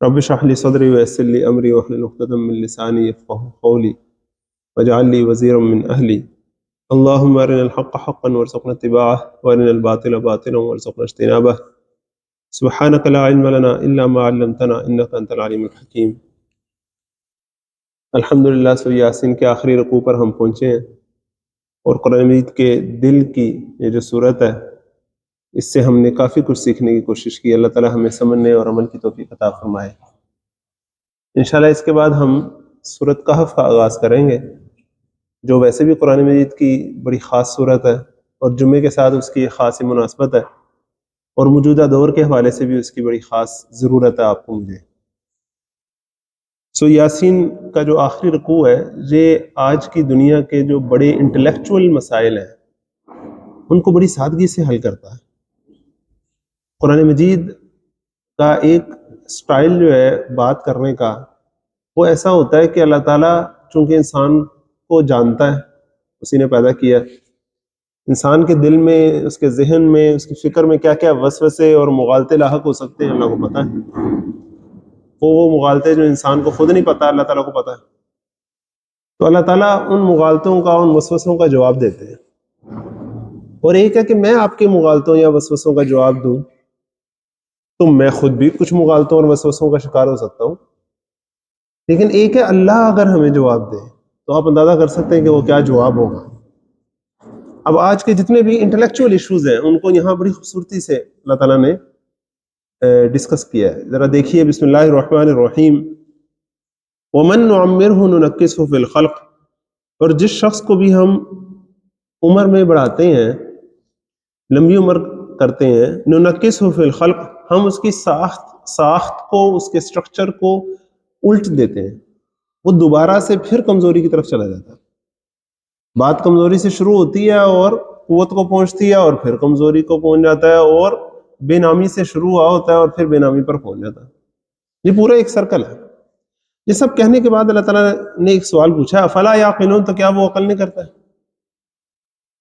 رب اشرح لي صدري ويسر لي امري واحلل عقدة من لساني يفقهوا قولي واجعل لي وزيرا من اهلي اللهم ارنا الحق حقا وارزقنا اتباعه وارنا الباطل باطلا وارزقنا اجتنابه سبحانك لا علم لنا الا ما علمتنا انك انت العليم الحكيم. الحمدللہ سورہ یاسین کے آخری رکوع پر ہم پہنچے ہیں اور قرآن مجید کے دل کی یہ جو صورت ہے اس سے ہم نے کافی کچھ سیکھنے کی کوشش کی. اللہ تعالی ہمیں سمجھنے اور عمل کی توفیق عطا فرمائے. انشاءاللہ اس کے بعد ہم سورۃ کہف کا آغاز کریں گے جو ویسے بھی قرآن مجید کی بڑی خاص سورت ہے اور جمعے کے ساتھ اس کی خاصی مناسبت ہے اور موجودہ دور کے حوالے سے بھی اس کی بڑی خاص ضرورت ہے آپ کو مجھے. یاسین کا جو آخری رکوع ہے یہ آج کی دنیا کے جو بڑے انٹلیکچول مسائل ہیں ان کو بڑی سادگی سے حل کرتا ہے. قرآن مجید کا ایک سٹائل جو ہے بات کرنے کا وہ ایسا ہوتا ہے کہ اللہ تعالیٰ چونکہ انسان کو جانتا ہے، اسی نے پیدا کیا، انسان کے دل میں، اس کے ذہن میں، اس کی فکر میں کیا کیا وسوسے اور مغالطے لاحق ہو سکتے ہیں اللہ کو پتہ ہے. وہ مغالطے جو انسان کو خود نہیں پتہ اللہ تعالیٰ کو پتہ ہے. تو اللہ تعالیٰ ان مغالطوں کا، ان وسوسوں کا جواب دیتے ہیں. اور ایک ہے کہ میں آپ کے مغالطوں یا وسوسوں کا جواب دوں تو میں خود بھی کچھ مغالطوں اور وسوسوں کا شکار ہو سکتا ہوں، لیکن ایک ہے اللہ اگر ہمیں جواب دے تو آپ اندازہ کر سکتے ہیں کہ وہ کیا جواب ہوگا. اب آج کے جتنے بھی انٹلیکچول ایشوز ہیں ان کو یہاں بڑی خوبصورتی سے اللہ تعالیٰ نے ڈسکس کیا ہے. ذرا دیکھیے بسم اللہ الرحمن الرحیم. وَمَن نُعَمِّرْهُ نُنَكِّسْهُ فِي الْخَلْقِ، اور جس شخص کو بھی ہم عمر میں بڑھاتے ہیں، لمبی عمر کرتے ہیں، نُنَكِّسْهُ فِي الْخَلْقِ، ہم اس کی ساخت کو، اس کے سٹرکچر کو الٹ دیتے ہیں. وہ دوبارہ سے پھر کمزوری کی طرف چلا جاتا ہے. بات کمزوری سے شروع ہوتی ہے اور قوت کو پہنچتی ہے اور پھر کمزوری کو پہنچ جاتا ہے، اور بے نامی سے شروع ہوا ہوتا ہے اور پھر بے نامی پر پہنچ جاتا ہے. یہ پورا ایک سرکل ہے. یہ سب کہنے کے بعد اللہ تعالیٰ نے ایک سوال پوچھا، افلا یعقلون، تو کیا وہ عقل نہیں کرتا ہے؟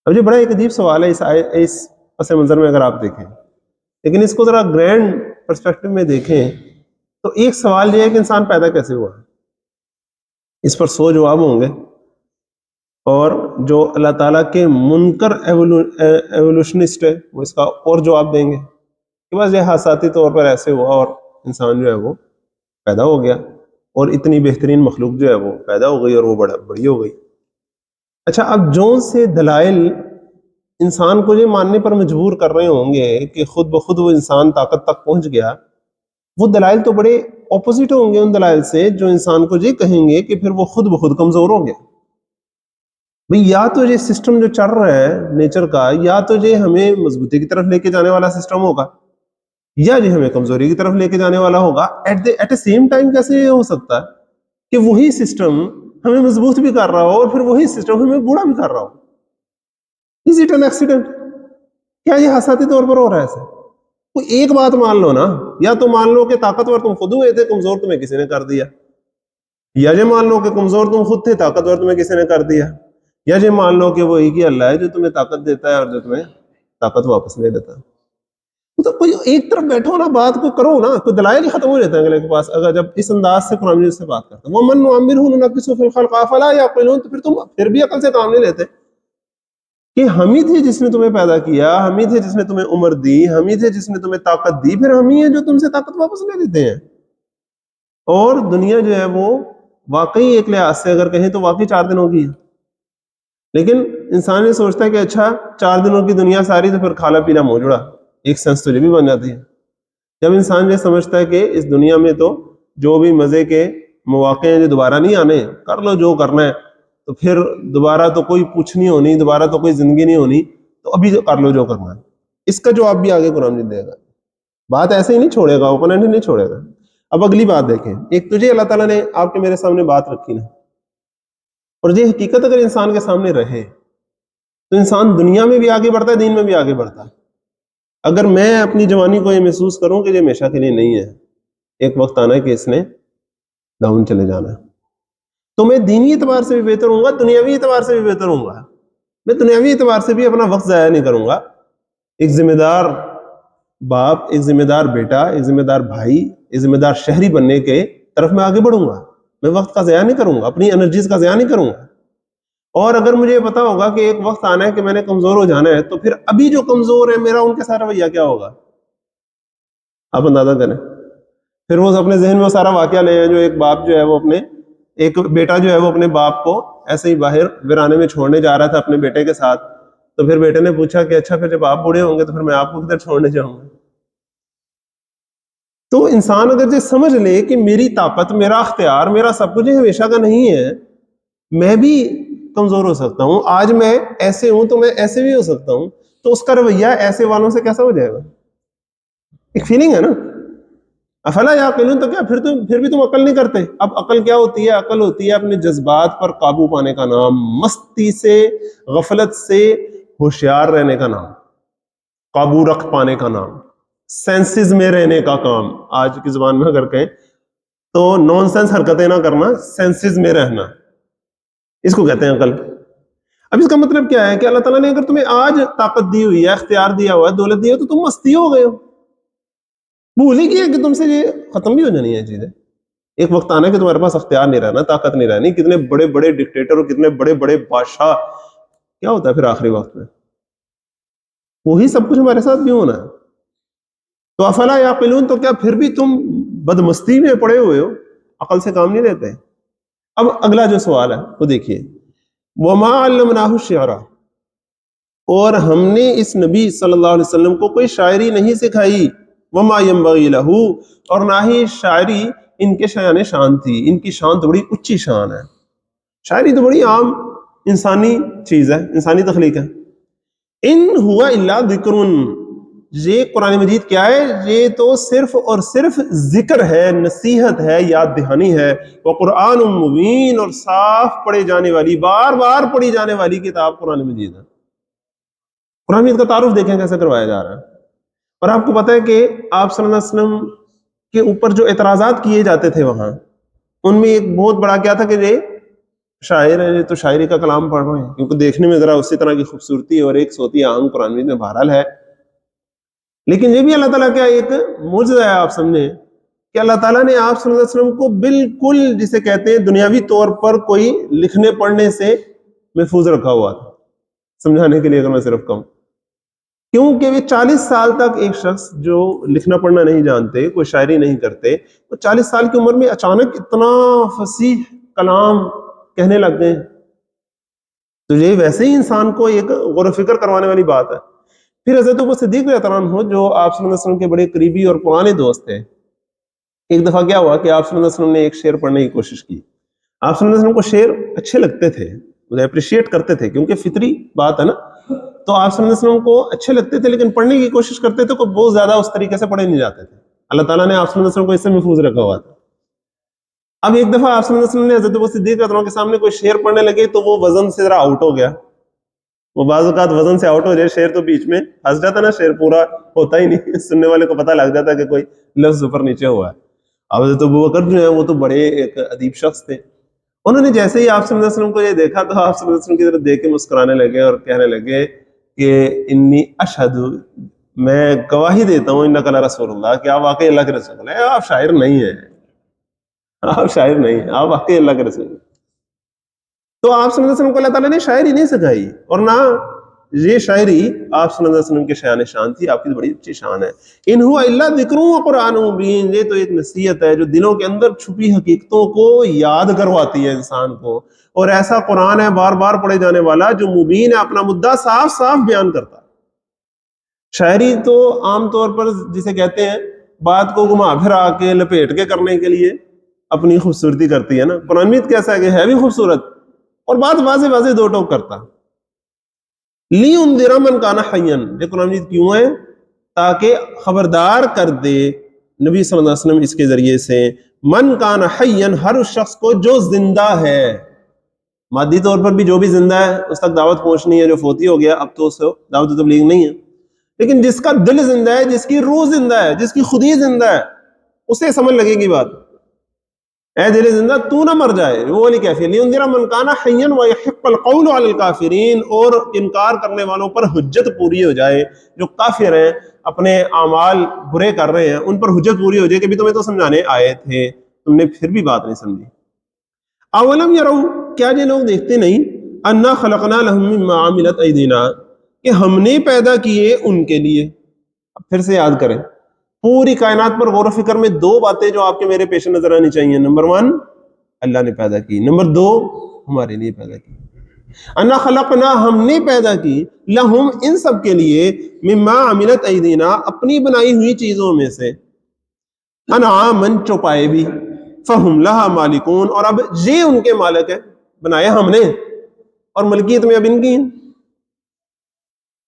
اب یہ بڑا ایک عجیب سوال ہے اس پس منظر میں اگر آپ دیکھیں، لیکن اس کو ذرا گرینڈ پرسپیکٹو میں دیکھیں تو ایک سوال یہ ہے کہ انسان پیدا کیسے ہوا. اس پر 100 جواب ہوں گے، اور جو اللہ تعالیٰ کے منکر ایوولوشنسٹ ہے وہ اس کا اور جواب دیں گے کہ بس یہ حادثاتی طور پر ایسے ہوا اور انسان جو ہے وہ پیدا ہو گیا اور اتنی بہترین مخلوق جو ہے وہ پیدا ہو گئی اور وہ بڑی ہو گئی. اچھا، اب جون سے دلائل انسان کو یہ ماننے پر مجبور کر رہے ہوں گے کہ خود بخود وہ انسان طاقت تک پہنچ گیا، وہ دلائل تو بڑے اپوزٹ ہوں گے ان دلائل سے جو انسان کو یہ کہیں گے کہ پھر وہ خود بخود کمزور ہو گیا. بھئی یا تو یہ سسٹم جو چل رہا ہے نیچر کا، یا تو یہ ہمیں مضبوطی کی طرف لے کے جانے والا سسٹم ہوگا یا یہ ہمیں کمزوری کی طرف لے کے جانے والا ہوگا. ایٹ اے سیم ٹائم کیسے یہ ہو سکتا ہے کہ وہی سسٹم ہمیں مضبوط بھی کر رہا ہو اور پھر وہی سسٹم ہمیں بوڑھا بھی کر رہا ہو؟ Is it an accident? کیا یہ حساتی طور پر ہو رہا ہے ایسے؟ کوئی ایک بات مان لو نا، یا تو مان لو کہ طاقتور تم خود ہوئے تھے، کمزور تمہیں کسی نے کر دیا، یا یہ مان لو کہ کمزور تم خود تھے، طاقتور تمہیں کسی نے کر دیا، یا یہ مان لو کہ وہ ایک ہی اللہ ہے جو تمہیں طاقت دیتا ہے اور جو تمہیں طاقت واپس لے لیتا ہے. تو کوئی ایک طرف بیٹھو نا، بات کو کرو نا، کوئی دلائل ہی ختم ہو جاتے ہیں اگلے کے پاس اگر جب اس انداز سے قرآن مجید سے بات کرتے ہیں. وَمَن نُعَمِّرْهُ نُنَكِّسْهُ فِي الْخَلْقِ أَفَلَا يَعْقِلُونَ، تو پھر بھی عقل سے کام نہیں لیتے کہ ہم ہی تھے جس نے تمہیں پیدا کیا، ہم ہی تھے جس نے تمہیں عمر دی، ہم ہی تھے جس نے تمہیں طاقت دی، پھر ہم ہی ہیں جو تم سے طاقت واپس لے لیتے ہیں. اور دنیا جو ہے وہ واقعی ایک لحاظ سے اگر کہیں تو واقعی 4 دنوں کی ہے، لیکن انسان یہ سوچتا ہے کہ اچھا 4 دنوں کی دنیا ساری تو پھر کھانا پینا موجوڑا، ایک سینس تو یہ بھی بن جاتی ہے. جب انسان یہ سمجھتا ہے کہ اس دنیا میں تو جو بھی مزے کے مواقع ہیں جو دوبارہ نہیں آنے، کر لو جو کرنا ہے، تو پھر دوبارہ تو کوئی پوچھ نہیں ہونی، دوبارہ تو کوئی زندگی نہیں ہونی، تو ابھی کر لو جو کرنا ہے. اس کا جواب بھی آگے قرآن مجید دے گا. بات ایسے ہی نہیں چھوڑے گا، اوپننٹ ہی نہیں چھوڑے گا. اب اگلی بات دیکھیں. ایک تجھے اللہ تعالیٰ نے آپ کے میرے سامنے بات رکھی نا، اور یہ حقیقت اگر انسان کے سامنے رہے تو انسان دنیا میں بھی آگے بڑھتا ہے، دین میں بھی آگے بڑھتا ہے. اگر میں اپنی جوانی کو یہ محسوس کروں کہ یہ ہمیشہ کے لیے نہیں ہے، ایک وقت آنا ہے کہ اس نے ڈاؤن چلے جانا ہے، تو میں دینی اعتبار سے بھی بہتر ہوں گا، دنیاوی اعتبار سے بھی بہتر ہوں گا. میں دنیاوی اعتبار سے بھی اپنا وقت ضائع نہیں کروں گا. ایک ذمہ دار باپ، ایک ذمہ دار بیٹا، ایک ذمہ دار بھائی ذمہ دار شہری بننے کے طرف میں آگے بڑھوں گا. میں وقت کا ضیاع نہیں کروں گا, اپنی انرجیز کا ضیاع نہیں کروں گا. اور اگر مجھے پتا ہوگا کہ ایک وقت آنا ہے کہ میں نے کمزور ہو جانا ہے, تو پھر ابھی جو کمزور ہے میرا ان کے ساتھ رویہ کیا ہوگا, آپ اندازہ کریں. پھر وہ اپنے ذہن میں وہ سارا واقعہ لے ہیں جو ایک باپ جو ہے وہ اپنے ایک بیٹا جو ہے وہ اپنے باپ کو ایسے ہی باہر ویرانے میں چھوڑنے جا رہا تھا اپنے بیٹے کے ساتھ. تو پھر بیٹے نے پوچھا کہ اچھا پھر جب آپ بوڑھے ہوں گے تو پھر میں آپ کو کدھر چھوڑنے جاؤں گا. تو انسان اگر یہ سمجھ لے کہ میری طاقت, میرا اختیار, میرا سب کچھ ہمیشہ کا نہیں ہے, میں بھی کمزور ہو سکتا ہوں, آج میں ایسے ہوں تو میں ایسے بھی ہو سکتا ہوں, تو اس کا رویہ ایسے والوں سے کیسا ہو جائے گا؟ ایک فیلنگ ہے نا, افلا یعقلون, تو کیا پھر بھی تم عقل نہیں کرتے؟ اب عقل کیا ہوتی ہے؟ عقل ہوتی ہے اپنے جذبات پر قابو پانے کا نام, مستی سے, غفلت سے ہوشیار رہنے کا نام, قابو رکھ پانے کا نام, سینسز میں رہنے کا کام. آج کی زبان میں اگر کہیں تو نان سینس حرکتیں نہ کرنا, سینسز میں رہنا, اس کو کہتے ہیں عقل. اب اس کا مطلب کیا ہے کہ اللہ تعالیٰ نے اگر تمہیں آج طاقت دی ہوئی ہے, اختیار دیا ہوا ہے, دولت دی ہے, تو تم مستی ہو گئے ہو, بھول ہی کیا کہ تم سے یہ ختم بھی ہو جانی ہے چیزیں. ایک وقت آنا ہے کہ تمہارے پاس اختیار نہیں رہنا, طاقت نہیں رہنی. کتنے بڑے بڑے ڈکٹیٹر اور کتنے بڑے بڑے بادشاہ, کیا ہوتا ہے پھر آخری وقت میں؟ وہی سب کچھ ہمارے ساتھ بھی ہونا ہے. تو افلا یعقلون, تو کیا پھر بھی تم بدمستی میں پڑے ہوئے ہو, عقل سے کام نہیں لیتے؟ اب اگلا جو سوال ہے وہ دیکھیے, وما علمناہ الشعر, اور ہم نے اس نبی صلی اللہ علیہ وسلم کو کوئی شاعری نہیں سکھائی, وما ينبغي له, اور نہ ہی شاعری ان کے شان شان تھی, ان کی شان تو بڑی اونچی شان ہے. شاعری تو بڑی عام انسانی چیز ہے, انسانی تخلیق ہے. ان ہوا الا ذکر, یہ قرآن مجید کیا ہے؟ یہ تو صرف اور صرف ذکر ہے, نصیحت ہے, یاد دہانی ہے. وقرآن مبین, اور صاف پڑھے جانے والی, بار بار پڑھی جانے والی کتاب قرآن مجید ہے. قرآن مجید کا تعارف دیکھیں کیسے کروایا جا رہا ہے. اور آپ کو پتہ ہے کہ آپ صلی اللہ علیہ وسلم کے اوپر جو اعتراضات کیے جاتے تھے وہاں, ان میں ایک بہت بڑا کیا تھا کہ یہ شاعر ہے, یہ تو شاعری کا کلام پڑھ رہے ہیں, کیونکہ دیکھنے میں ذرا اسی طرح کی خوبصورتی اور ایک صوتی آہنگ قرآن مجید میں بہرحال ہے. لیکن یہ بھی اللہ تعالیٰ کا ایک معجزہ ہے, آپ سمجھیں کہ اللہ تعالیٰ نے آپ صلی اللہ علیہ وسلم کو بالکل جسے کہتے ہیں دنیاوی طور پر کوئی لکھنے پڑھنے سے محفوظ رکھا ہوا تھا. سمجھانے کے لیے اگر میں صرف کہوں, کیونکہ وہ 40 سال تک ایک شخص جو لکھنا پڑھنا نہیں جانتے, کوئی شاعری نہیں کرتے, وہ 40 سال کی عمر میں اچانک اتنا فصیح کلام کہنے لگ گئے. تو یہ ویسے ہی انسان کو ایک غور و فکر کروانے والی بات ہے. پھر حضرت ابو صدیق رضی اللہ عنہ, جو آپ صلی اللہ علیہ وسلم کے بڑے قریبی اور پرانے دوست تھے, ایک دفعہ کیا ہوا کہ آپ صلی اللہ علیہ وسلم نے ایک شعر پڑھنے کی کوشش کی. آپ صلی اللہ علیہ وسلم کو شعر اچھے لگتے تھے, انہیں اپریشیٹ کرتے تھے, کیونکہ فطری بات ہے نا. تو آپ صلی اللہ علیہ وسلم کو اچھے لگتے تھے, لیکن پڑھنے کی کوشش کرتے تھے, کوئی بہت زیادہ اس طریقے سے پڑھے نہیں جاتے تھے. اللہ تعالیٰ نے آپ صلی اللہ علیہ وسلم کو اس سے محفوظ رکھا ہوا تھا. اب ایک دفعہ آپ صلی اللہ علیہ وسلم نے حضرت ابو صدیق رضی اللہ عنہ کے سامنے کوئی شعر پڑھنے لگے, تو وہ وزن سے ذرا آؤٹ ہو گیا. وہ بعض اوقات وزن سے آؤٹ ہو جائے شعر, تو بیچ میں ہنس جاتا نا, شعر پورا ہوتا ہی نہیں, سننے والے کو پتہ لگ جاتا ہے کہ کوئی لفظ اوپر نیچے ہوا ہے. اب حضرت ابوبکر جو ہیں وہ تو بڑے ایک ادیب شخص تھے, انہوں نے جیسے ہی آپ صلی اللہ علیہ وسلم کو یہ دیکھا, تو آپ صلی اللہ علیہ وسلم کی طرف دیکھ کے مسکرانے لگے اور کہنے لگے کہ انی اشہد, میں گواہی دیتا ہوں, انک لرسول اللہ, کہ آپ واقعی اللہ کے رسول ہیں. آپ شاعر نہیں ہیں, آپ شاعر نہیں ہیں, آپ واقعی اللہ کے رسول ہیں. تو آپ صلی اللہ علیہ وسلم کو اللہ تعالیٰ نے شاعری نہیں سکھائی, اور نہ یہ شاعری آپ صلی اللہ علیہ وسلم کے شان شان تھی, آپ کی بڑی اچھی شان ہے. ان ہوا الا ذکر و قرآن مبین, یہ تو ایک نصیحت ہے جو دلوں کے اندر چھپی حقیقتوں کو یاد کرواتی ہے انسان کو, اور ایسا قرآن ہے بار بار پڑھے جانے والا جو مبین ہے, اپنا مدعا صاف صاف بیان کرتا ہے. شاعری تو عام طور پر جسے کہتے ہیں بات کو گھما پھرا کے لپیٹ کے کرنے کے لیے اپنی خوبصورتی کرتی ہے نا. قرآن مجید کیسا ہے کہ ہے بھی خوبصورت, اور بات واضح واضح دو ٹوک کرتا. لی انذر من کان حیا, یہ قرآن مجید کیوں ہے؟ تاکہ خبردار کر دے نبی صلی اللہ علیہ وسلم اس کے ذریعے سے, من کان حیا, ہر اس شخص کو جو زندہ ہے. مادی طور پر بھی جو بھی زندہ ہے اس تک دعوت پہنچنی ہے, جو فوتی ہو گیا اب تو اس کو دعوت تبلیغ نہیں ہے. لیکن جس کا دل زندہ ہے, جس کی روح زندہ ہے, جس کی خودی زندہ ہے, اسے سمجھ لگے گی بات. اے دل زندہ تو نہ مر جائے، وہ والی کیفیت، لینذر من کان حیا ویحق القول علی الکافرین، اور انکار کرنے والوں پر حجت پوری ہو جائے، جو کافر ہیں اپنے اعمال برے کر رہے ہیں ان پر حجت پوری ہو جائے کہ بھی تمہیں تو سمجھانے آئے تھے، تم نے پھر بھی بات نہیں سمجھی۔ اولم یروا، کیا یہ لوگ دیکھتے نہیں، انا خلقنا لهم مما عملت ایدینا، کہ ہم نے پیدا کیے ان کے لیے۔ اب پھر سے یاد کریں، پوری کائنات پر غور و فکر میں دو باتیں جو آپ کے میرے پیش نظر آنی چاہیے، نمبر 1 اللہ نے پیدا کی، نمبر 2 ہمارے لیے پیدا کی۔ انا خلقنا، ہم نے پیدا کی، لہم ان سب کے لیے، مما عملت ایدینا اپنی بنائی ہوئی چیزوں میں سے، انعامن چوپائے بھی، فہم لہا مالکون، اور اب یہ ان کے مالک ہیں، بنایا ہم نے اور ملکیت میں اب ان کی ہیں۔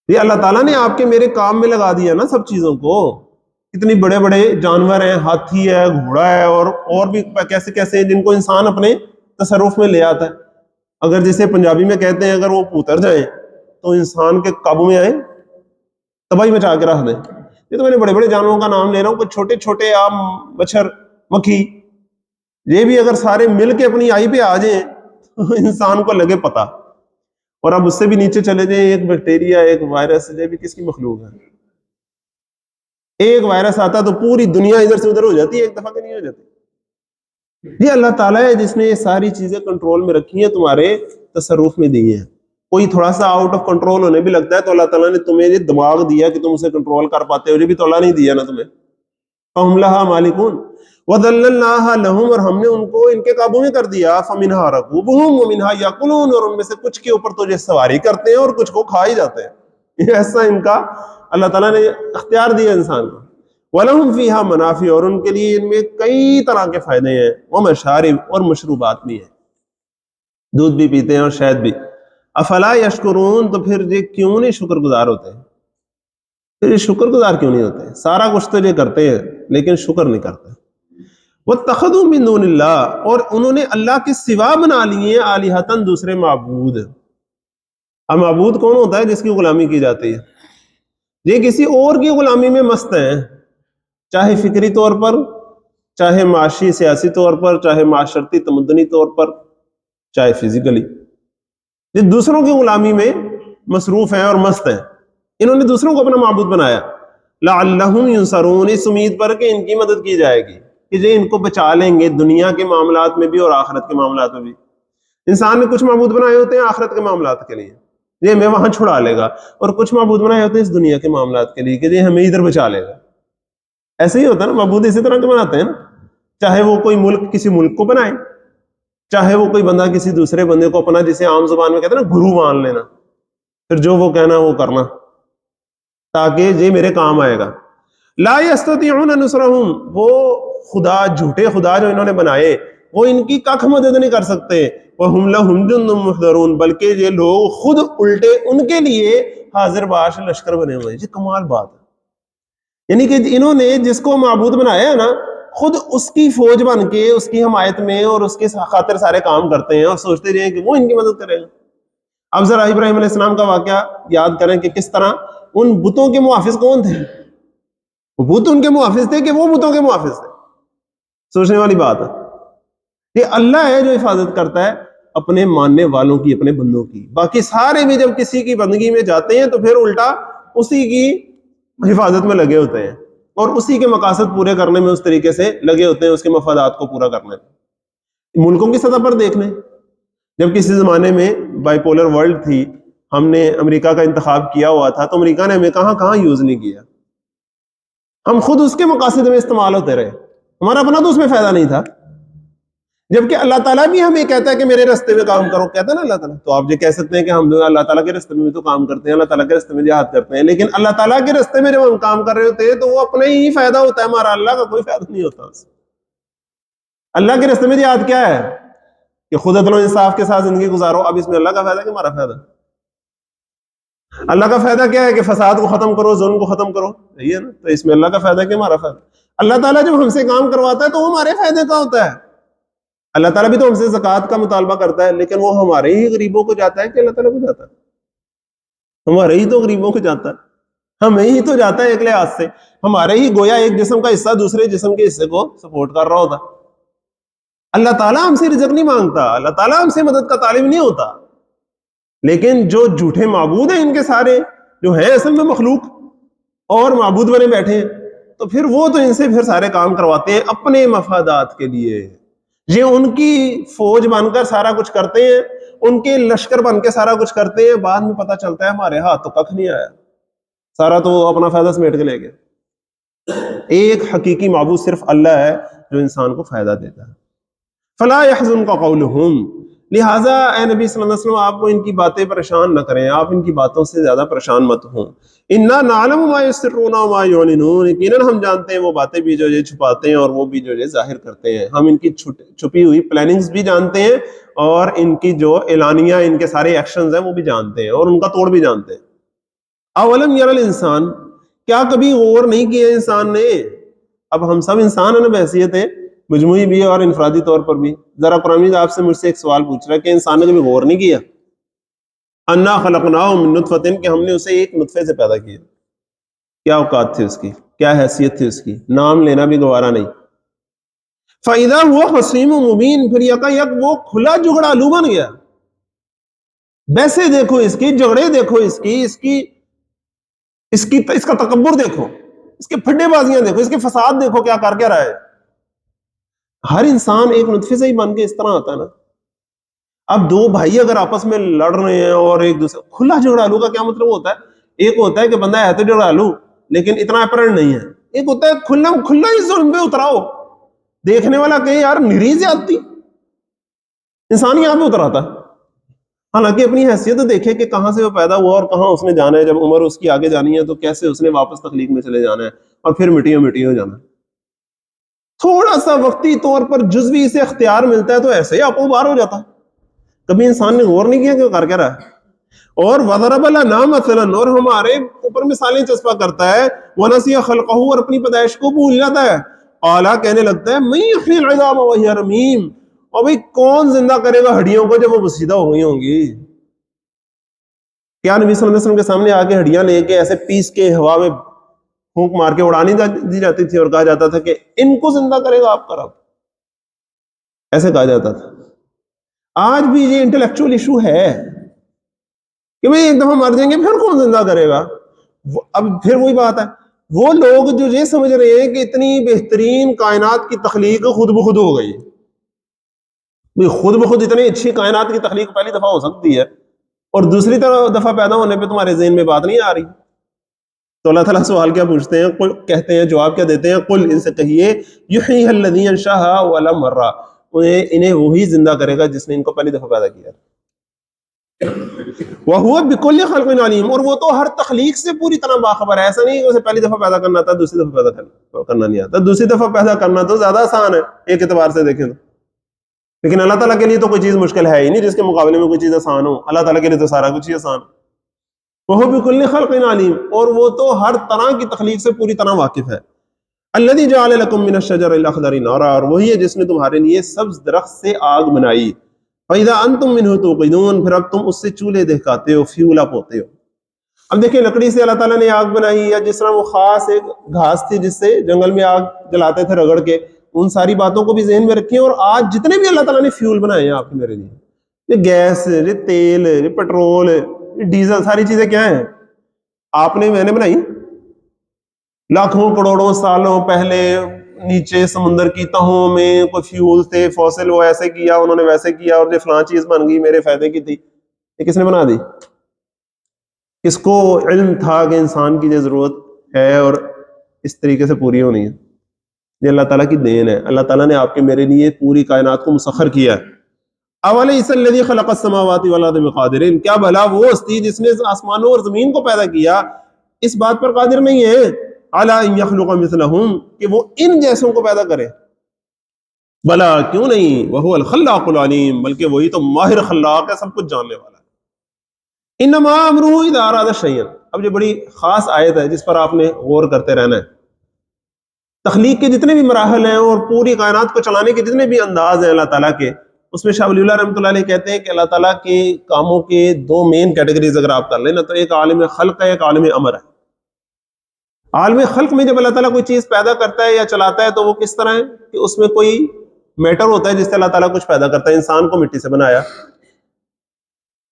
یہ اللہ تعالیٰ نے آپ کے میرے کام میں لگا دیا نا سب چیزوں کو، اتنی بڑے بڑے جانور ہیں، ہاتھی ہے، گھوڑا ہے، اور بھی کیسے کیسے ہیں جن کو انسان اپنے تصرف میں لے آتا ہے۔ اگر جیسے پنجابی میں کہتے ہیں اگر وہ اتر جائیں تو انسان کے قابو میں آئیں، تباہی مچا کے رکھ دیں۔ یہ تو میں نے بڑے بڑے جانوروں کا نام لے رہا ہوں، کچھ چھوٹے چھوٹے آپ مچھر، مکھی، یہ بھی اگر سارے مل کے اپنی آئی پہ آ جائیں تو انسان کو لگے پتہ، اور اب اس سے بھی نیچے چلے جائیں، ایک بیکٹیریا، ایک وائرس، یہ بھی کس کی مخلوق ہے؟ ایک وائرس آتا تو پوری دنیا ادھر سے ادھر ہو جاتی ہے، ایک دفعہ کی نہیں ہو جاتی۔ یہ اللہ تعالیٰ ہے جس نے یہ ساری چیزیں کنٹرول میں رکھی ہیں، تمہارے تصرف میں دی ہیں۔ کوئی تھوڑا سا آؤٹ آف کنٹرول ہونے بھی لگتا ہے تو اللہ تعالیٰ نے تمہیں یہ دماغ دیا کہ تم اسے کنٹرول کر پاتے ہو، یہ بھی تو اللہ نہیں دیا نا تمہیں۔ فَهُمْ لَهَا مَالِكُونَ وَذَلَّلْنَاهَا لَهُمْ، اور ہم نے ان کو ان کے قابو میں کر دیا، فَمِنْهَا رَكُوبُهُمْ وَمِنْهَا يَأْكُلُونَ، اور ان میں سے کچھ کے اوپر تو یہ سواری کرتے ہیں اور کچھ کو کھا ہی جاتے ہیں۔ ایسا ان کا اللہ تعالیٰ نے اختیار دیا انسان کو۔ وَلَهُمْ فِيهَا مَنَافِعُ، اور ان کے لیے ان میں کئی طرح کے فائدے ہیں، وَمَشَارِبُ، اور مشروبات بھی ہیں، دودھ بھی پیتے ہیں اور شہد بھی۔ افلا یشکرون، تو پھر یہ کیوں نہیں شکر گزار ہوتے؟ پھر یہ شکر گزار کیوں نہیں ہوتے؟ سارا کچھ تو یہ کرتے ہیں لیکن شکر نہیں کرتے۔ وَاتَّخَذُوا مِن دُونِ اللَّهِ، اور انہوں نے اللہ کے سوا بنا لیے آلہۃً، دوسرے معبود۔ اب معبود کون ہوتا ہے؟ جس کی غلامی کی جاتی ہے۔ یہ کسی اور کی غلامی میں مست ہیں، چاہے فکری طور پر، چاہے معاشی سیاسی طور پر، چاہے معاشرتی تمدنی طور پر، چاہے فزیکلی، یہ دوسروں کی غلامی میں مصروف ہیں اور مست ہیں۔ انہوں نے دوسروں کو اپنا معبود بنایا، لعلہم ینصرون، اس امید پر کہ ان کی مدد کی جائے گی، کہ یہ ان کو بچا لیں گے دنیا کے معاملات میں بھی اور آخرت کے معاملات میں بھی۔ انسان نے کچھ معبود بنائے ہوتے ہیں آخرت کے معاملات کے لیے، یہ ہمیں وہاں چھڑا لے گا، اور کچھ معبود بنائے ہوتے ہیں اس دنیا کے معاملات کے لیے کہ یہ ہمیں ادھر بچا لے گا۔ ایسے ہی ہوتا ہے نا، معبود اسی طرح کے بناتے ہیں نا، چاہے وہ کوئی ملک کسی ملک کو بنائے، چاہے وہ کوئی بندہ کسی دوسرے بندے کو اپنا، جسے عام زبان میں کہتے ہیں نا، گرو مان لینا، پھر جو وہ کہنا وہ کرنا تاکہ یہ میرے کام آئے گا۔ لا یستطیعون نصرہم، وہ خدا، جھوٹے خدا جو انہوں نے بنائے، وہ ان کی ککھ مدد نہیں کر سکتے۔ وہم لہم جند محضرون، بلکہ یہ لوگ خود الٹے ان کے لیے حاضر باش لشکر بنے ہوئے ہیں۔ یہ کمال بات ہے، یعنی کہ انہوں نے جس کو معبود بنایا ہے نا، خود اس کی فوج بن کے اس کی حمایت میں اور اس کے خاطر سارے کام کرتے ہیں، اور سوچتے رہے کہ وہ ان کی مدد کرے گا۔ اب ذرا ابراہیم علیہ السلام کا واقعہ یاد کریں کہ کس طرح ان بتوں کے محافظ کون تھے؟ وہ بت ان کے محافظ تھے کہ وہ بتوں کے محافظ تھے؟ سوچنے والی بات ہے۔ یہ اللہ ہے جو حفاظت کرتا ہے اپنے ماننے والوں کی، اپنے بندوں کی۔ باقی سارے بھی جب کسی کی بندگی میں جاتے ہیں تو پھر الٹا اسی کی حفاظت میں لگے ہوتے ہیں اور اسی کے مقاصد پورے کرنے میں اس طریقے سے لگے ہوتے ہیں، اس کے مفادات کو پورا کرنے میں۔ ملکوں کی سطح پر دیکھ لیں، جب کسی زمانے میں بائی پولر ورلڈ تھی، ہم نے امریکہ کا انتخاب کیا ہوا تھا، تو امریکہ نے ہمیں کہاں کہاں یوز نہیں کیا، ہم خود اس کے مقاصد میں استعمال ہوتے رہے، ہمارا اپنا تو اس میں فائدہ نہیں تھا۔ جبکہ اللہ تعالیٰ بھی ہمیں کہتا ہے کہ میرے راستے میں کام کرو، کہتا ہے نا اللہ تعالیٰ۔ تو آپ یہ کہہ سکتے ہیں کہ ہم اللہ تعالیٰ کے راستے میں بھی تو کام کرتے ہیں، اللہ تعالیٰ کے راستے میں جہاد کرتے ہیں، لیکن اللہ تعالیٰ کے راستے میں جب ہم کام کر رہے ہوتے ہیں تو وہ اپنے ہی فائدہ ہوتا ہے ہمارا، اللہ کا کوئی فائدہ نہیں ہوتا۔ اللہ کے راستے میں جہاد کیا ہے کہ خود عدل و انصاف کے ساتھ زندگی گزارو۔ اب اس میں اللہ کا فائدہ کہ ہمارا فائدہ؟ اللہ کا فائدہ کیا ہے کہ فساد کو ختم کرو، ظلم کو ختم کرو، یہی ہے نا۔ تو اس میں اللہ کا فائدہ کہ ہمارا فائدہ؟ اللہ تعالیٰ جب ہم سے کام کرواتا ہے تو ہمارے فائدے کا ہوتا ہے۔ اللہ تعالیٰ بھی تو ہم سے زکوٰۃ کا مطالبہ کرتا ہے، لیکن وہ ہمارے ہی غریبوں کو جاتا ہے کہ اللہ تعالیٰ کو جاتا ہے؟ ہمارے ہی تو غریبوں کو جاتا ہے، ہمیں ہی تو جاتا ہے ایک لحاظ سے، ہمارے ہی گویا ایک جسم کا حصہ دوسرے جسم کے حصے کو سپورٹ کر رہا ہوتا ہے۔ اللہ تعالیٰ ہم سے رزق نہیں مانگتا، اللہ تعالیٰ ہم سے مدد کا طالب نہیں ہوتا، لیکن جو جھوٹے معبود ہیں ان کے سارے، جو ہیں اصل میں مخلوق اور معبود بنے بیٹھے ہیں، تو پھر وہ تو ان سے پھر سارے کام کرواتے ہیں اپنے مفادات کے لیے. یہ ان کی فوج بن کر سارا کچھ کرتے ہیں، ان کے لشکر بن کے سارا کچھ کرتے ہیں، بعد میں پتہ چلتا ہے ہمارے ہاتھ تو ککھ نہیں آیا، سارا تو اپنا فائدہ سمیٹ کے لے گئے. ایک حقیقی معبود صرف اللہ ہے جو انسان کو فائدہ دیتا ہے. فلا يحزنك قولهم، لہٰذا اے نبی صلی اللہ علیہ وسلم آپ کو ان کی باتیں پریشان نہ کریں، آپ ان کی باتوں سے زیادہ پریشان مت ہوں. انا نعلم ما يسرون وما يعلنون، یقیناً ہم جانتے ہیں وہ باتیں بھی جو یہ چھپاتے ہیں اور وہ بھی جو یہ ظاہر کرتے ہیں. ہم ان کی چھپی ہوئی پلاننگز بھی جانتے ہیں اور ان کی جو اعلانیہ ان کے سارے ایکشنز ہیں وہ بھی جانتے ہیں اور ان کا توڑ بھی جانتے ہیں. اولم یر الانسان، کیا کبھی غور نہیں کیا انسان نے؟ اب ہم سب انسان ہیں نا بحیثیت ہے مجموعی بھی اور انفرادی طور پر بھی. ذرا قرآن مجید آپ سے مجھ سے ایک سوال پوچھ رہا ہے کہ انسان نے کبھی غور نہیں کیا انا خلقناہ من نطفۃ، کہ ہم نے اسے ایک نطفے سے پیدا کیا. کیا اوقات تھی اس کی، کیا حیثیت تھی اس کی، نام لینا بھی گوارا نہیں. فَإِذَا هُوَ خَصِيمٌ مُبِينٌ، پھر یکا وہ کھلا جھگڑالو بن گیا. ویسے دیکھو اس کی جھگڑے، دیکھو اس کا تکبر دیکھو، اس کے پھڈے بازیاں دیکھو، اس کے فساد دیکھو کیا کر کے رہا ہے. ہر انسان ایک نطفے سے ہی بن کے اس طرح آتا ہے نا. اب دو بھائی اگر آپس میں لڑ رہے ہیں اور ایک دوسرے، کھلا جھگڑالو کا کیا مطلب ہوتا ہے؟ ایک ہوتا ہے کہ بندہ ہے تو جھگڑالو لیکن اتنا اپرنٹ نہیں ہے، ایک ہوتا ہے کھلا ہی ظلم پہ اتراؤ، دیکھنے والا کہ یار نری زیادتی، انسان یہاں پہ اتر آتا ہے. حالانکہ اپنی حیثیت دیکھے کہ کہاں سے وہ پیدا ہوا اور کہاں اس نے جانا ہے. جب عمر اس کی آگے جانی ہے تو کیسے اس نے واپس تخلیق میں چلے جانا ہے اور پھر مٹی ہو جانا ہے. تھوڑا سا وقتی طور پر جزوی سے اختیار ملتا ہے تو ایسے ہی آپ کو باہر ہو جاتا ہے. کبھی انسان نے غور نہیں کیا کہ کر کیا رہا ہے. اور وَضَرَبَ لَنَا مَثَلًا، اور ہمارے اوپر مثالیں چسپا کرتا ہے. وَنَسِيَ خَلْقَهُ، اور اپنی پیدائش کو بھول جاتا ہے. قَالَ، کہنے لگتا ہے مَن يُحْيِي الْعِظَامَ وَهِيَ رَمِيمٌ، اور بھئی کون زندہ کرے گا ہڈیوں کو جب وہ بسیدہ ہو گئی ہوں گی. کیا نبی صلی اللہ علیہ وسلم کے سامنے آ کے ہڈیاں لے کے ایسے پیس کے ہوا میں پھونک مار کے اڑانی دی جاتی تھی اور کہا جاتا تھا کہ ان کو زندہ کرے گا آپ کا رب؟ ایسے کہا جاتا تھا. آج بھی یہ انٹلیکچوئل ایشو ہے کہ بھئی ایک دفعہ مر جائیں گے پھر کون زندہ کرے گا. اب پھر وہی بات ہے، وہ لوگ جو یہ سمجھ رہے ہیں کہ اتنی بہترین کائنات کی تخلیق خود بخود ہو گئی. خود بخود اتنی اچھی کائنات کی تخلیق پہلی دفعہ ہو سکتی ہے اور دوسری دفعہ پیدا ہونے پہ تمہارے ذہن میں بات نہیں آ رہی. تو اللہ تعالیٰ سوال کیا پوچھتے ہیں، کہتے ہیں، جواب کیا دیتے ہیں، قل، ان سے کہیے، یحییھا الذی انشأھا اول مرہ، انہیں وہی زندہ کرے گا جس نے ان کو پہلی دفعہ پیدا کیا. وَهُوَ بِكُلِّ خَلْقٍ عَلِيمٌ، اور وہ تو ہر تخلیق سے پوری طرح باخبر ہے. ایسا نہیں کہ اسے پہلی دفعہ پیدا کرنا آتا دوسری دفعہ پیدا کرنا نہیں آتا. دوسری دفعہ پیدا کرنا تو زیادہ آسان ہے ایک اعتبار سے دیکھیں تو، لیکن اللہ تعالیٰ کے لیے تو کوئی چیز مشکل ہے ہی نہیں جس کے مقابلے میں کوئی چیز آسان ہو. اللہ تعالیٰ کے لیے تو سارا کچھ ہی آسان. وَهُوَ بِكُلِّ خَلْقٍ عَلِيمٌ، اور وہ تو ہر طرح کی تخلیق سے پوری طرح واقف ہے. الَّذِي جَعَلَ لَكُم مِّنَ الشَّجَرِ الْأَخْضَرِ نَارًا، اور وہی ہے جس نے تمہارے لیے سبز درخت سے آگ بنائی. فَإِذَا أَنتُم مِّنْهُ تُوقِدُونَ، پھر اب تم اس سے چولہے دہکاتے ہو، فیول اپ ہوتے ہو. اب دیکھیں لکڑی سے اللہ تعالیٰ نے آگ بنائی، یا جس طرح وہ خاص ایک گھاس تھی جس سے جنگل میں آگ جلاتے تھے رگڑ کے، ان ساری باتوں کو بھی ذہن میں رکھیں. اور آج جتنے بھی اللہ تعالیٰ نے فیول بنائے ہیں آپ کے میرے لیے، یہ گیس، یہ تیل، یہ پیٹرول، یہ ڈیزل، ساری چیزیں کیا ہیں؟ آپ نے، میں نے بنائی. لاکھوں کروڑوں سالوں پہلے نیچے سمندر کی تہوں میں کوئی فیول تھے، فوسل، وہ ایسے کیا، انہوں نے ویسے کیا، اور یہ فلاں چیز بن گئی میرے فائدے کی تھی. یہ کس نے بنا دی؟ کس کو علم تھا کہ انسان کی یہ ضرورت ہے اور اس طریقے سے پوری ہونی ہے؟ یہ اللہ تعالیٰ کی دین ہے. اللہ تعالیٰ نے آپ کے میرے لیے پوری کائنات کو مسخر کیا ہے. اولیس الذی خلق السماوات والارض بقادر، کیا بھلا وہ ہستی جس نے آسمانوں اور زمین کو پیدا کیا اس بات پر قادر نہیں ہے علی ان یخلق مثلہم، کہ وہ ان جیسوں کو پیدا کرے؟ بلا، کیوں نہیں، وہو الخلاق العلیم، بلکہ وہی تو ماہر خلاق ہے، سب کچھ جاننے والا ہے. انما امرہ اذا اراد شیئا، اب یہ بڑی خاص آیت ہے جس پر آپ نے غور کرتے رہنا ہے. تخلیق کے جتنے بھی مراحل ہیں اور پوری کائنات کو چلانے کے جتنے بھی انداز ہیں اللہ تعالیٰ کے، اس میں شاہ ولی اللہ رحمۃ اللہ علیہ کہتے ہیں کہ اللہ تعالیٰ کے کاموں کے دو مین کیٹیگریز اگر آپ کر لیں نا، تو ایک عالم خلق ہے، ایک عالم امر ہے. عالم خلق میں جب اللہ تعالیٰ کوئی چیز پیدا کرتا ہے یا چلاتا ہے تو وہ کس طرح ہے کہ اس میں کوئی میٹر ہوتا ہے جس سے اللہ تعالیٰ کچھ پیدا کرتا ہے. انسان کو مٹی سے بنایا,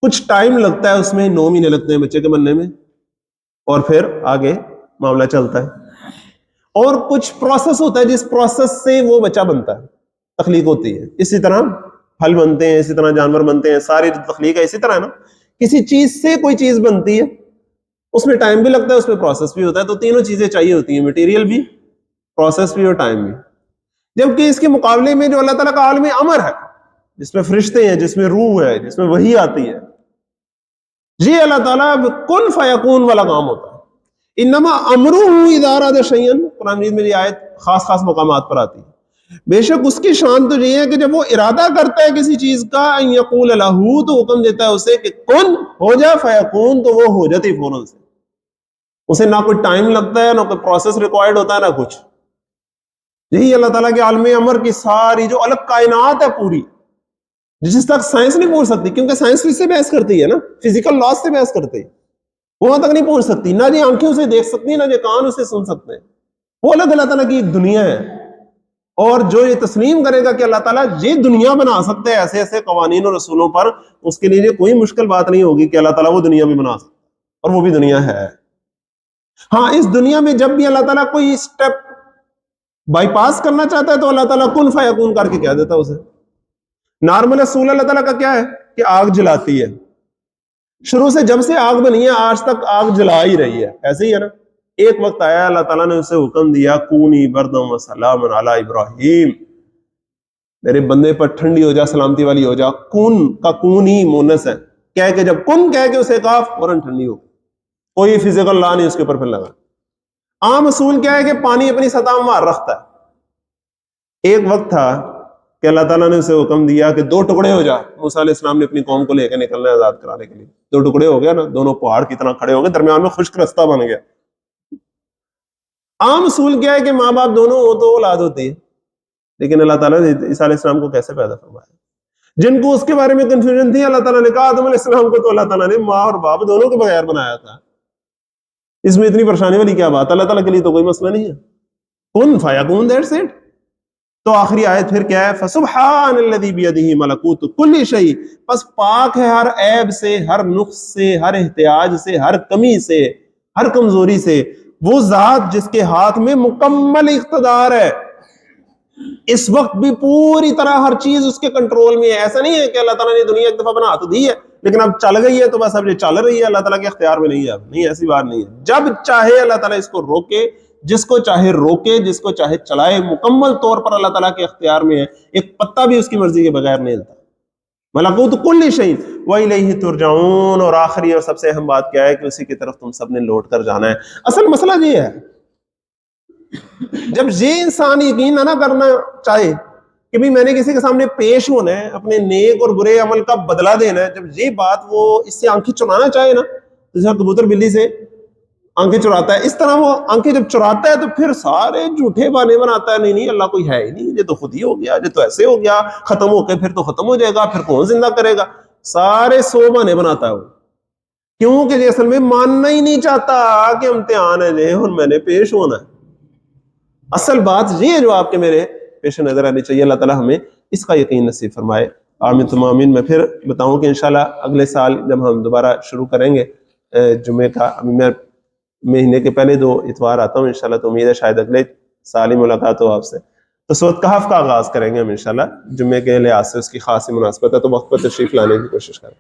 کچھ ٹائم لگتا ہے اس میں, 9 مہینے لگتے ہیں بچے کے بننے میں, اور پھر آگے معاملہ چلتا ہے. اور کچھ پروسیس ہوتا ہے جس پروسیس سے وہ بچہ بنتا ہے, تخلیق ہوتی ہے. اسی طرح پھل بنتے ہیں, اسی طرح جانور بنتے ہیں, ساری تخلیق ہے اسی طرح ہے نا. کسی چیز سے کوئی چیز بنتی ہے, اس میں ٹائم بھی لگتا ہے, اس میں پروسیس بھی ہوتا ہے. تو تینوں چیزیں چاہیے ہوتی ہیں, مٹیریل بھی, پروسیس بھی اور ٹائم بھی. جبکہ اس کے مقابلے میں جو اللہ تعالیٰ کا عالم امر ہے, جس میں فرشتے ہیں, جس میں روح ہے, جس میں وحی آتی ہے, یہ اللہ تعالیٰ کن فیکون والا کام ہوتا ہے. انما امرہ اذا اراد شیئا, قرآن مجید میں یہ آیت خاص خاص مقامات پر آتی ہے. بے شک اس کی شان تو یہ ہے کہ جب وہ ارادہ کرتا ہے کسی چیز کا, ان یقول لہ, تو حکم دیتا ہے اسے کہ کن ہو جا, فیکون, تو وہ ہو جاتی فوراً سے. اسے نہ کوئی ٹائم لگتا ہے, نہ کوئی پروسیس ریکوائرڈ ہوتا ہے, نہ کچھ. یہی اللہ تعالیٰ کے عالم امر کی ساری جو الگ کائنات ہے پوری, جس تک سائنس نہیں پہنچ سکتی, کیونکہ سائنس اس سے بحث کرتی ہے نا, فزیکل لاز سے بحث کرتی ہے, وہاں تک نہیں پہنچ سکتی. نہ یہ آنکھیں اسے دیکھ سکتی ہیں, نہ یہ کان اسے سن سکتے ہیں. وہ الگ اللہ تعالیٰ کی ایک دنیا ہے. اور جو یہ تسلیم کرے گا کہ اللہ تعالیٰ یہ دنیا بنا سکتے ہیں ایسے ایسے قوانین اور رسولوں پر, اس کے لیے کوئی مشکل بات نہیں ہوگی کہ اللہ تعالیٰ وہ دنیا بھی بنا سکتا ہے, اور وہ بھی دنیا ہے. ہاں, اس دنیا میں جب بھی اللہ تعالیٰ کوئی اسٹیپ بائی پاس کرنا چاہتا ہے تو اللہ تعالیٰ کن فیکون کر کے کہہ دیتا ہے اسے. نارمل اصول اللہ تعالیٰ کا کیا ہے کہ آگ جلاتی ہے, شروع سے جب سے آگ بنی ہے آج تک آگ جلا ہی رہی ہے, ایسے ہی ہے نا. ایک وقت آیا اللہ تعالیٰ نے اسے حکم دیا, کونی بردم و سلام علی ابراہیم, میرے بندے پر ٹھنڈی ہو جا, سلامتی والی ہو جا. کون کا کون ہی مونس ہے, کہہ کے جب کن کہہ کے اسے کہا فوراً ٹھنڈی ہو, کوئی فزیکل لا نہیں اس کے اوپر پھر لگا. عام اصول کیا ہے کہ پانی اپنی سطح مار رکھتا ہے. ایک وقت تھا کہ اللہ تعالیٰ نے اسے حکم دیا کہ 2 ٹکڑے ہو جا. موسیٰ علیہ السلام نے اپنی قوم کو لے کے نکلنا ہے آزاد کرانے کے لیے. 2 ٹکڑے ہو گیا نا, دونوں پہاڑ کی طرح کھڑے ہو گئے, درمیان میں خشک رستہ بن گیا. عام اصول کیا ہے کہ ماں باپ دونوں ہو تو اولاد ہوتی ہے, لیکن اللہ تعالیٰ نے عیسیٰ علیہ السلام کو کیسے پیدا فرمایا؟ جن کو اس کے بارے میں کنفیوژن تھی, اللہ تعالیٰ نے کہا آدم علیہ السلام کو تو اللہ تعالیٰ نے ماں اور باپ دونوں کے بغیر بنایا تھا. اس میں اتنی پریشانی والی کیا بات؟ اللہ تعالیٰ کے لیے تو کوئی مسئلہ نہیں ہے, کن فیکون, دیٹس اٹ. تو آخری آیت پھر کیا ہے؟ فسبحان الذی بیدہ ملکوت کل شیء, بس پاک ہے ہر عیب سے, ہر نقص سے, ہر احتیاج سے, ہر کمی سے, ہر کمزوری سے, وہ ذات جس کے ہاتھ میں مکمل اقتدار ہے. اس وقت بھی پوری طرح ہر چیز اس کے کنٹرول میں ہے. ایسا نہیں ہے کہ اللہ تعالیٰ نے دنیا ایک دفعہ بنا تو دی ہے لیکن اب چل گئی ہے تو بس اب یہ چل رہی ہے, اللہ تعالیٰ کے اختیار میں نہیں ہے. اب نہیں, ایسی بات نہیں ہے. جب چاہے اللہ تعالیٰ اس کو روکے, جس کو چاہے روکے, جس کو چاہے چلائے, مکمل طور پر اللہ تعالیٰ کے اختیار میں ہے. ایک پتا بھی اس کی مرضی کے بغیر نہیں ہلتا. ملکوت کل شیء وإلیہ ترجعون. اور آخری اور سب سے اہم بات کیا ہے کہ اسی کی طرف تم سب نے لوٹ کر جانا ہے. اصل مسئلہ یہ ہے, جب یہ انسان یقین نہ کرنا چاہے کہ بھی میں نے کسی کے سامنے پیش ہونا ہے, اپنے نیک اور برے عمل کا بدلہ دینا ہے, جب یہ بات وہ اس سے آنکھیں چرانا چاہے نا, جیسا کبوتر بلی سے آنکھیں چراتا ہے, اس طرح وہ آنکھیں جب چراتا ہے تو پھر سارے جھوٹے بہانے بناتا ہے. نہیں نہیں, اللہ کوئی ہے ہی نہیں, یہ تو خود ہی ہو گیا, یہ تو ایسے ہو گیا, ختم ہو کے پھر تو ختم ہو جائے گا, پھر کون زندہ کرے گا. سارے 100 بہانے بناتا ہے وہ, کیونکہ یہ اصل میں ماننا ہی نہیں چاہتا کہ امتحان ہے جی, اور میں نے پیش ہونا ہے. اصل بات یہ ہے جو آپ کے میرے پیش نظر آنی چاہیے. اللہ تعالیٰ ہمیں اس کا یقین نصیب فرمائے. آمین ثم آمین. میں پھر بتاؤں کہ انشاءاللہ اگلے سال جب ہم دوبارہ شروع کریں گے جمعے کا, ابھی میں مہینے کے پہلے 2 اتوار آتا ہوں انشاءاللہ, تو امید ہے شاید اگلے سال ہی ملاقات ہو آپ سے. تو سورۃ کہف کا آغاز کریں گے ہم انشاءاللہ, جمعے کے لحاظ سے اس کی خاصی مناسبت ہے, تو وقت پر تشریف لانے کی کوشش کریں.